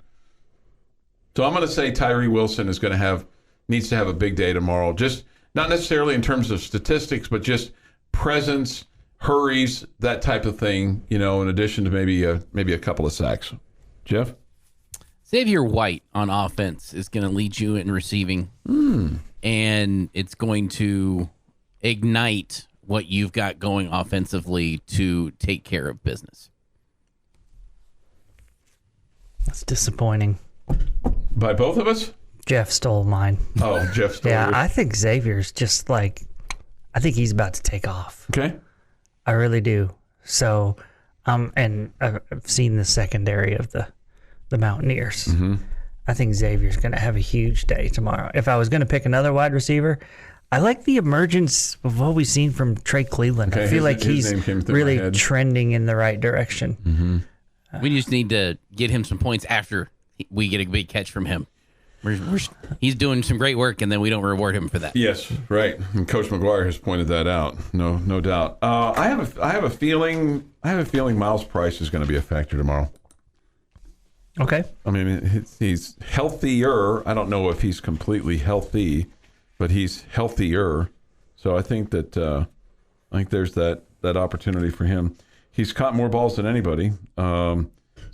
Speaker 2: So I'm going to say Tyree Wilson needs to have a big day tomorrow. Just not necessarily in terms of statistics, but just presence, hurries, that type of thing. In addition to maybe a couple of sacks. Jeff?
Speaker 4: Xavier White on offense is going to lead you in receiving, and it's going to ignite what you've got going offensively to take care of business.
Speaker 3: That's disappointing.
Speaker 2: By both of us?
Speaker 3: Jeff stole mine.
Speaker 2: Oh, Jeff stole
Speaker 3: Yeah,
Speaker 2: yours.
Speaker 3: I think Xavier's just I think he's about to take off.
Speaker 2: Okay.
Speaker 3: I really do. So, and I've seen the secondary of the Mountaineers.
Speaker 2: Mm-hmm.
Speaker 3: I think Xavier's going to have a huge day tomorrow. If I was going to pick another wide receiver, I like the emergence of what we've seen from Trey Cleveland.
Speaker 2: Okay,
Speaker 3: I feel like
Speaker 2: his
Speaker 3: he's
Speaker 2: name came through my
Speaker 3: really
Speaker 2: head.
Speaker 3: trending in the right direction.
Speaker 2: Mm-hmm.
Speaker 4: We just need to get him some points after we get a big catch from him. He's doing some great work, and then we don't reward him for that.
Speaker 2: Yes, right. And Coach McGuire has pointed that out. No doubt. I have a feeling Miles Price is going to be a factor tomorrow.
Speaker 3: Okay.
Speaker 2: I mean, he's healthier. I don't know if he's completely healthy, but he's healthier. So I think that there's that opportunity for him. He's caught more balls than anybody.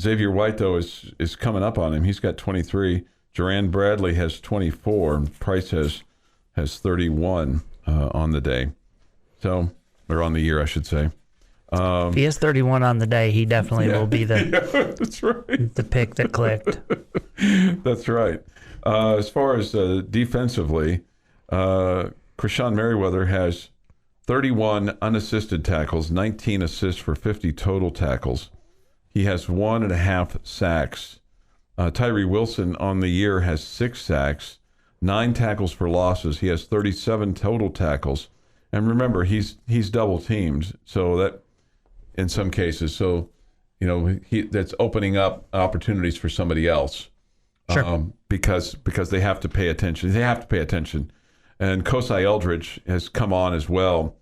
Speaker 2: Xavier White, though, is coming up on him. He's got 23. Duran Bradley has 24. Price has 31 on the day. So, or on the year, I should say.
Speaker 3: If he has 31 on the day, he definitely will be
Speaker 2: that's right.
Speaker 3: the pick that clicked.
Speaker 2: That's right. As far as defensively, Krishan Merriweather has 31 unassisted tackles, 19 assists for 50 total tackles. He has 1.5 sacks. Tyree Wilson on the year has 6 sacks, 9 tackles for losses. He has 37 total tackles. And remember, he's double teamed, so that in some cases, so that's opening up opportunities for somebody else.
Speaker 3: Sure.
Speaker 2: Because they have to pay attention. They have to pay attention. And Kosai Eldridge has come on as well.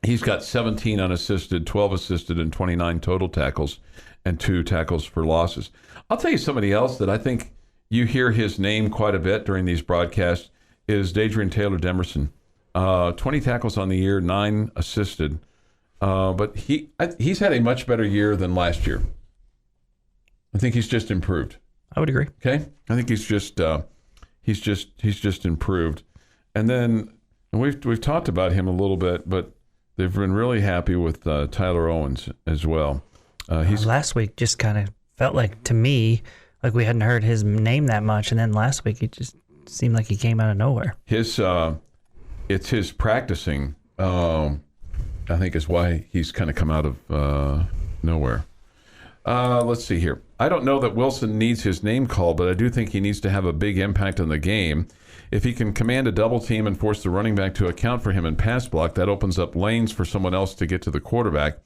Speaker 2: He's got 17 unassisted, 12 assisted, and 29 total tackles, and 2 tackles for losses. I'll tell you somebody else that I think you hear his name quite a bit during these broadcasts is Dadrian Taylor Demerson. 20 tackles on the year, 9 assisted. But he's had a much better year than last year. I think he's just improved.
Speaker 3: I would agree.
Speaker 2: Okay, I think he's just improved. And then we've talked about him a little bit, but they've been really happy with Tyler Owens as well.
Speaker 3: Last week just kind of felt like, to me, like we hadn't heard his name that much, and then last week it just seemed like he came out of nowhere.
Speaker 2: It's his practicing, I think, is why he's kind of come out of nowhere. Let's see here. I don't know that Wilson needs his name called, but I do think he needs to have a big impact on the game. If he can command a double team and force the running back to account for him in pass block, that opens up lanes for someone else to get to the quarterback,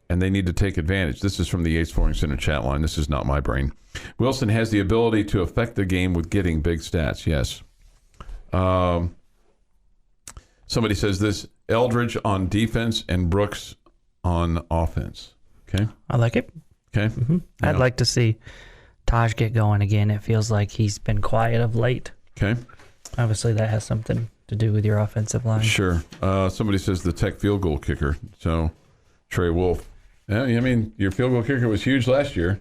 Speaker 2: and they need to take advantage. This is from the Yates Flooring Center chat line. This is not my brain. Wilson has the ability to affect the game with getting big stats, yes. Somebody says this, Eldridge on defense and Brooks on offense. Okay.
Speaker 3: I like it.
Speaker 2: Okay.
Speaker 3: Mm-hmm. I'd like to see Taj get going again. It feels like he's been quiet of late.
Speaker 2: Okay.
Speaker 3: Obviously, that has something to do with your offensive line.
Speaker 2: Sure. Somebody says the Tech field goal kicker. So, Trey Wolf. Yeah, I mean, your field goal kicker was huge last year,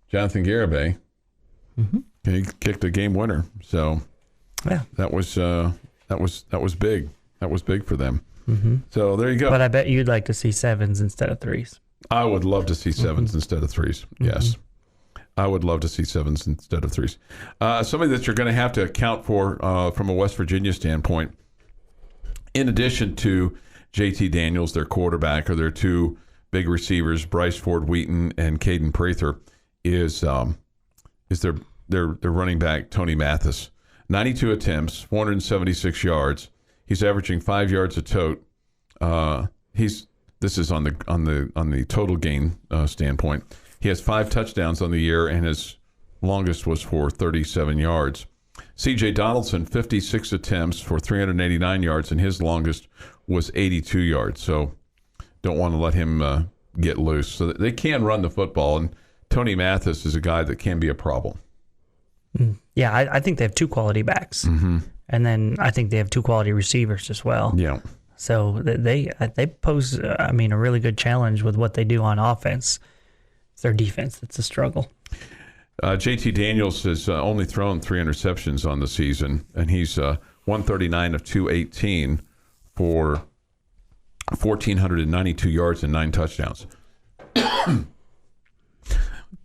Speaker 2: Jonathan Garibay.
Speaker 3: Mm-hmm.
Speaker 2: He kicked a game winner. So,
Speaker 3: yeah,
Speaker 2: that was big. That was big for them.
Speaker 3: Mm-hmm.
Speaker 2: So there you go.
Speaker 3: But I bet you'd like to see 7s instead of 3s.
Speaker 2: I would love to see 7s instead of 3s. Yes. I would love to see 7s instead of 3s. Somebody that you're going to have to account for from a West Virginia standpoint in addition to JT Daniels, their quarterback, or their two big receivers, Bryce Ford Wheaton and Caden Prather, is their running back, Tony Mathis. 92 attempts, 476 yards. He's averaging 5 yards a tote. This is on the total gain standpoint. He has 5 touchdowns on the year, and his longest was for 37 yards. C.J. Donaldson, 56 attempts for 389 yards, and his longest was 82 yards. So don't want to let him get loose. So they can run the football, and Tony Mathis is a guy that can be a problem.
Speaker 3: Yeah, I think they have 2 quality backs. Mm-hmm. And then I think they have 2 quality receivers as well.
Speaker 2: Yeah.
Speaker 3: So they pose, a really good challenge with what they do on offense. It's their defense that's a struggle.
Speaker 2: JT Daniels has only thrown 3 interceptions on the season, and he's 139 of 218 for 1,492 yards and 9 touchdowns,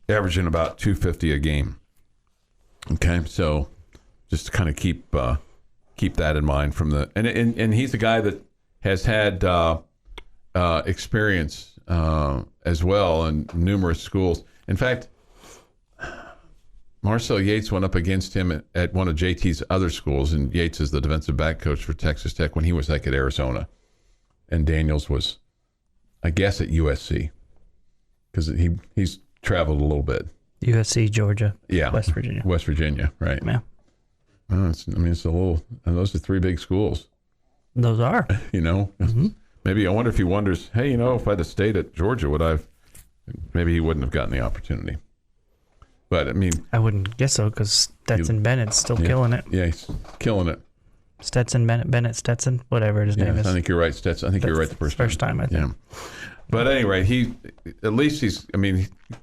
Speaker 2: averaging about 250 a game. Okay, so just to kind of keep that in mind from the and he's a guy that has had experience as well in numerous schools. In fact, Marcel Yates went up against him at one of JT's other schools, and Yates is the defensive back coach for Texas Tech when he was at Arizona, and Daniels was, I guess, at USC because he's traveled a little bit.
Speaker 3: USC, Georgia,
Speaker 2: yeah,
Speaker 3: West Virginia,
Speaker 2: right?
Speaker 3: Yeah.
Speaker 2: It's a little. And those are 3 big schools.
Speaker 3: Those are.
Speaker 2: Mm-hmm. Maybe I wonder if he wonders, hey, if I'd have stayed at Georgia, would I've? Maybe he wouldn't have gotten the opportunity. But
Speaker 3: I wouldn't guess so because Stetson Bennett's still killing it.
Speaker 2: Yeah, he's killing it.
Speaker 3: Stetson Stetson, whatever his name is.
Speaker 2: I think you're right, Stetson. I think you're right the first time.
Speaker 3: I think.
Speaker 2: Yeah. But anyway, he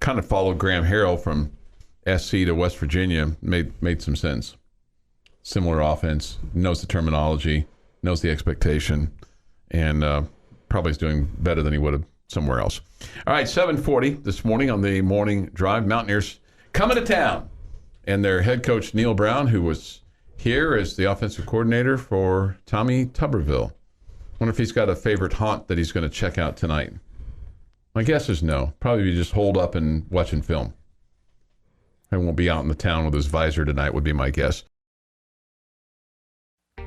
Speaker 2: kind of followed Graham Harrell from SC to West Virginia, made some sense. Similar offense, knows the terminology, knows the expectation, and probably is doing better than he would have somewhere else. All right, 7:40 this morning on the morning drive. Mountaineers coming to town, and their head coach Neil Brown, who was here as the offensive coordinator for Tommy Tuberville. Wonder if he's got a favorite haunt that he's going to check out tonight. My guess is no. Probably be just holed up and watching film. I won't be out in the town with his visor tonight, would be my guess.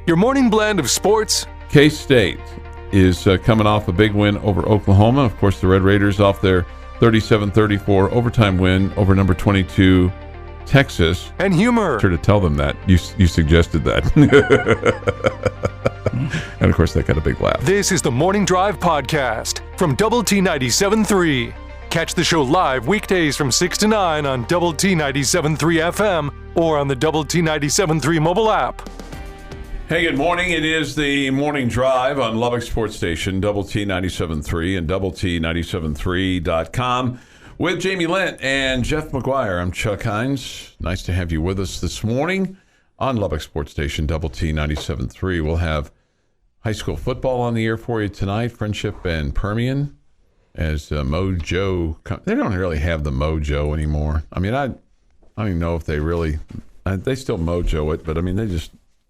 Speaker 1: Your morning blend of sports.
Speaker 2: K-State is coming off a big win over Oklahoma. Of course, the Red Raiders off their 37-34 overtime win over number 22 Texas.
Speaker 1: And humor.
Speaker 2: Sure to tell them that. You suggested that. And, of course, that got a big laugh.
Speaker 1: This is the Morning Drive Podcast from Double T 97.3. Catch the show live weekdays from 6 to 9 on Double T 97.3 FM or on the Double T 97.3 mobile app.
Speaker 2: Hey, good morning. It is the Morning Drive on Lubbock Sports Station, Double T 97.3 and Double T 97.3.com with Jamie Lent and Jeff McGuire. I'm Chuck Heinz. Nice to have you with us this morning on Lubbock Sports Station, Double T 97.3. We'll have high school football on the air for you tonight, Friendship and Permian, as Mojo. They don't really have the Mojo anymore. I don't even know if they really, they still Mojo it, but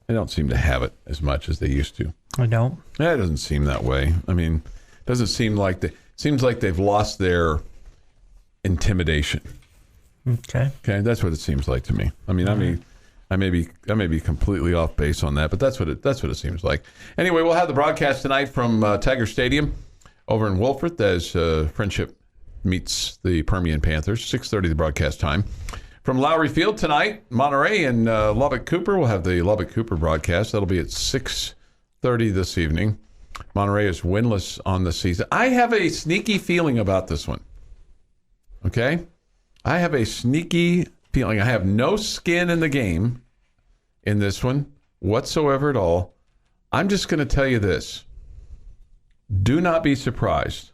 Speaker 2: they don't seem to have it as much as they used to.
Speaker 3: I don't.
Speaker 2: Yeah, it doesn't seem that way. It doesn't seem like seems like they've lost their intimidation.
Speaker 3: Okay,
Speaker 2: that's what it seems like to me. I may be completely off base on that, but that's what it seems like. Anyway, we'll have the broadcast tonight from Tiger Stadium over in Wilford as Friendship meets the Permian Panthers. 6:30 the broadcast time. From Lowry Field tonight, Monterey and Lubbock Cooper. We'll have the Lubbock Cooper broadcast. That'll be at 6:30 this evening. Monterey is winless on the season. I have a sneaky feeling about this one. Okay? I have a sneaky feeling. I have no skin in the game in this one whatsoever at all. I'm just going to tell you this. Do not be surprised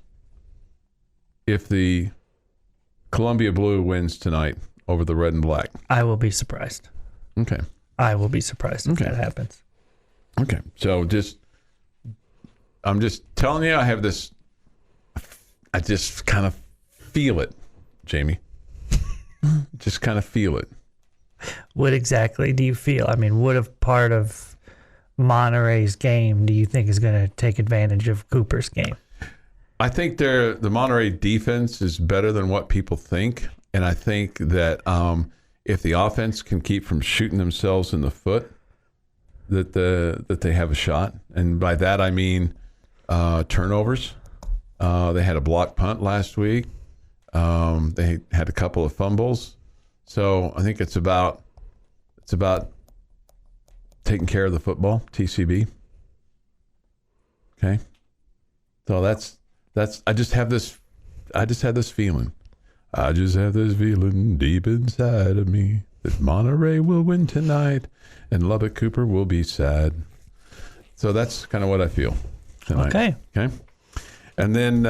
Speaker 2: if the Columbia Blue wins tonight over the red and black.
Speaker 3: I will be surprised.
Speaker 2: Okay.
Speaker 3: I will be surprised if that happens.
Speaker 2: Okay. So I'm just telling you, I just kind of feel it, Jamie. Just kind of feel it.
Speaker 3: What exactly do you feel? What part of Monterey's game do you think is going to take advantage of Cooper's game?
Speaker 2: I think the Monterey defense is better than what people think, and I think that if the offense can keep from shooting themselves in the foot, that they have a shot. And by that I mean turnovers. They had a blocked punt last week. They had a couple of fumbles. So I think it's about taking care of the football, TCB. Okay. So that's I just have this feeling. I just have this feeling deep inside of me that Monterey will win tonight and Lubbock Cooper will be sad. So that's kind of what I feel tonight. Okay. And then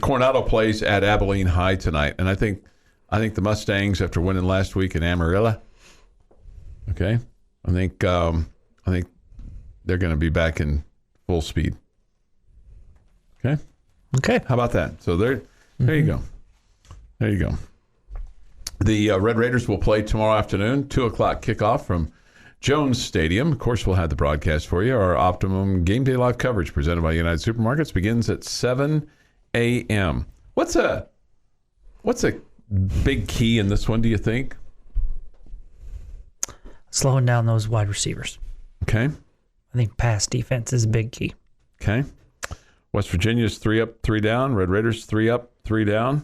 Speaker 2: Coronado plays at Abilene High tonight, and I think the Mustangs, after winning last week in Amarillo, okay, I think they're going to be back in full speed. Okay.
Speaker 3: Okay.
Speaker 2: How about that? So there you go. There you go. The Red Raiders will play tomorrow afternoon, 2:00 kickoff from Jones Stadium. Of course, we'll have the broadcast for you. Our Optimum Game Day Live coverage presented by United Supermarkets begins at 7 a.m. What's a big key in this one, do you think?
Speaker 3: Slowing down those wide receivers.
Speaker 2: Okay.
Speaker 3: I think pass defense is a big key.
Speaker 2: Okay. West Virginia's 3 up, 3 down. Red Raiders 3 up, 3 down.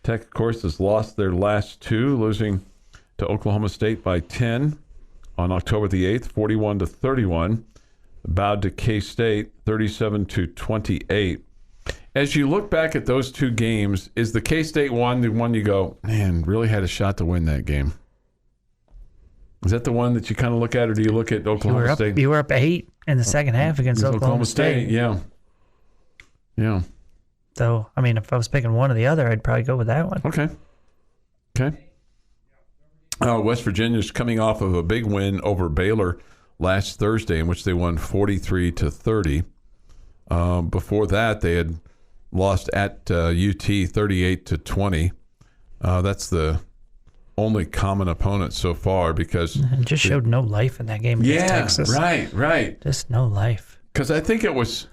Speaker 2: Tech, of course, has lost their last 2, losing to Oklahoma State by 10 on October the 8th, 41-31. Bowed to K-State, 37-28. As you look back at those 2 games, is the K-State one the one you go, man, really had a shot to win that game? Is that the one that you kind of look at, or do you look at Oklahoma State?
Speaker 3: You were up 8 in the second half against Oklahoma State.
Speaker 2: Yeah.
Speaker 3: So, I mean, if I was picking one or the other, I'd probably go with that one.
Speaker 2: Okay. West Virginia's coming off of a big win over Baylor last Thursday, in which they won 43-30. Before that, they had lost at UT 38-20. That's the only common opponent so far, because
Speaker 3: it just showed no life in that game against Texas.
Speaker 2: Right.
Speaker 3: Just no life.
Speaker 2: Because I think it was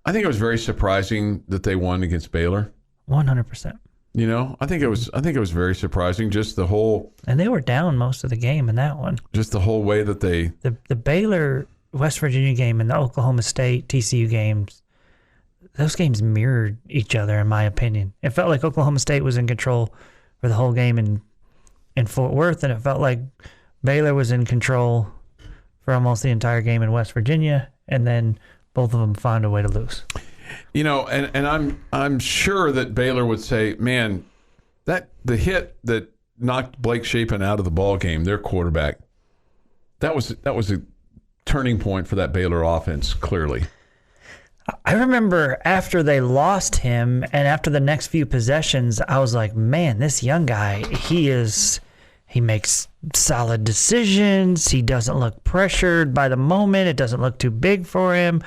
Speaker 2: very surprising that they won against Baylor.
Speaker 3: 100%.
Speaker 2: You know, I think it was very surprising, just the whole.
Speaker 3: And they were down most of the game in that one.
Speaker 2: Just the whole way that they.
Speaker 3: The Baylor West Virginia game and the Oklahoma State TCU games, those games mirrored each other, in my opinion. It felt like Oklahoma State was in control for the whole game in Fort Worth, and it felt like Baylor was in control for almost the entire game in West Virginia, and then both of them found a way to lose.
Speaker 2: You know, and I'm sure that Baylor would say, man, that the hit that knocked Blake Shapen out of the ball game, their quarterback, that was a turning point for that Baylor offense, clearly.
Speaker 3: I remember after they lost him and after the next few possessions, I was like, man, this young guy, he makes solid decisions. He doesn't look pressured by the moment. It doesn't look too big for him.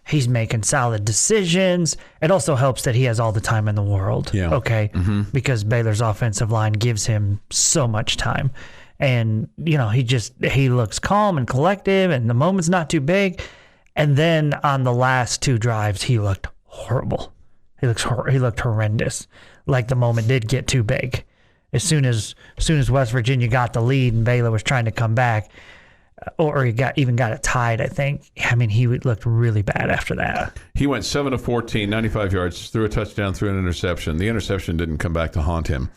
Speaker 3: He's making solid decisions. It also helps that he has all the time in the world.
Speaker 2: Yeah.
Speaker 3: Okay. Mm-hmm. Because Baylor's offensive line gives him so much time. And, you know, he looks calm and collective, and the moment's not too big. And then on the last 2 drives, he looked horrible. He looked horrendous. Like the moment did get too big. As soon as West Virginia got the lead and Baylor was trying to come back, or he got it tied, I think. I mean, he looked really bad after that.
Speaker 2: He went 7 of 14, 95 yards, threw a touchdown, threw an interception. The interception didn't come back to haunt him.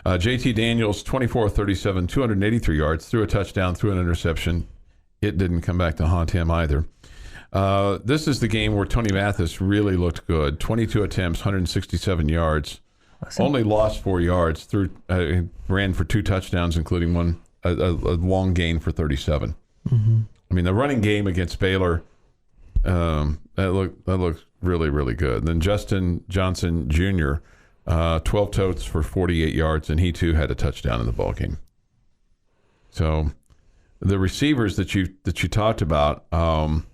Speaker 2: JT Daniels, 24 of 37, 283 yards, threw a touchdown, threw an interception. It didn't come back to haunt him either. This is the game where Tony Mathis really looked good. 22 attempts, 167 yards. Only lost 4 yards. Ran for 2 touchdowns, including one a long gain for 37. Mm-hmm. I mean, the running game against Baylor, that looked really, really good. And then Justin Johnson Jr., 12 totes for 48 yards, and he too had a touchdown in the ball game. So the receivers that you talked about, Caden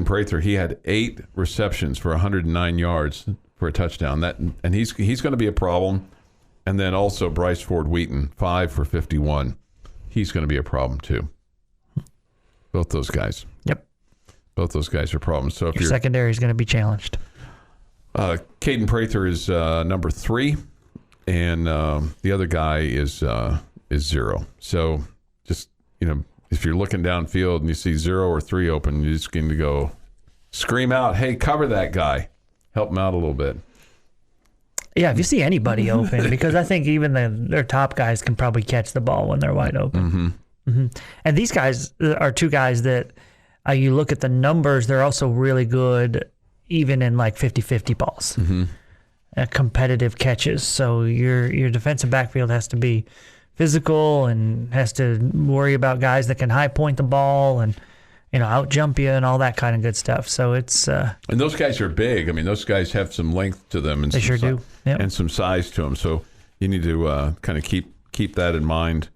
Speaker 2: Prather, he had 8 receptions for 109 yards for a touchdown. And he's going to be a problem. And then also Bryce Ford Wheaton, 5 for 51. He's going to be a problem too. Both those guys.
Speaker 3: Yep.
Speaker 2: Both those guys are problems. So if
Speaker 3: Your secondary is going to be challenged.
Speaker 2: Caden Prather is number 3, and the other guy is 0. So just, if you're looking downfield and you see 0 or 3 open, you're just going to go scream out, hey, cover that guy. Help him out a little bit.
Speaker 3: Yeah, if you see anybody open, because I think even their top guys can probably catch the ball when they're wide open. And these guys are 2 guys that you look at the numbers, they're also really good even in like 50-50 balls, competitive catches. So your defensive backfield has to be physical and has to worry about guys that can high point the ball and out jump you and all that kind of good stuff. So it's
Speaker 2: and those guys are big. I mean, those guys have some length to them, and
Speaker 3: they sure do,
Speaker 2: and some size to them. So you need to kind of keep that in mind.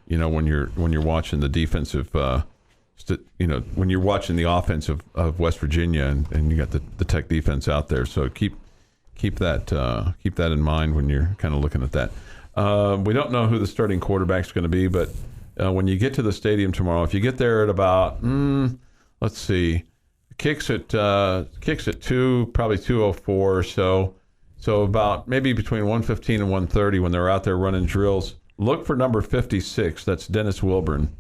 Speaker 2: When you're watching the defensive, when you're watching the offense of West Virginia, and you got the Tech defense out there. So keep that in mind when you're kind of looking at that. We don't know who the starting quarterback's going to be, but when you get to the stadium tomorrow, if you get there at about let's see, kicks at 2, probably 2:04 or so. So about maybe between 1:15 and 1:30 when they're out there running drills. Look for number 56. That's Dennis Wilburn.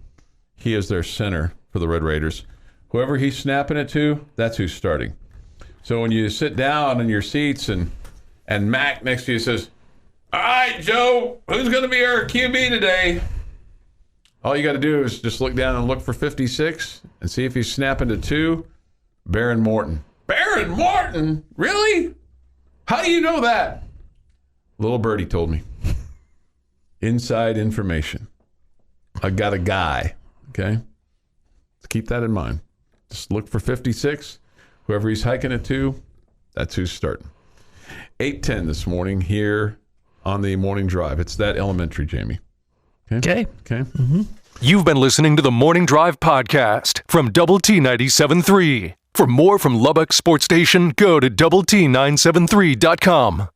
Speaker 2: He is their center for the Red Raiders. Whoever he's snapping it to, that's who's starting. So when you sit down in your seats and Mac next to you says, all right, Joe, who's going to be our QB today? All you got to do is just look down and look for 56 and see if he's snapping to 2. Baron Morton. Baron Morton? Really? How do you know that? Little birdie told me. Inside information. I got a guy, okay? Let's keep that in mind. Just look for 56. Whoever he's hiking it to, that's who's starting. 8:10 this morning here on the Morning Drive. It's that elementary, Jamie.
Speaker 3: Okay.
Speaker 1: You've been listening to the Morning Drive podcast from Double T 97.3. For more from Lubbock Sports Station, go to doublet973.com.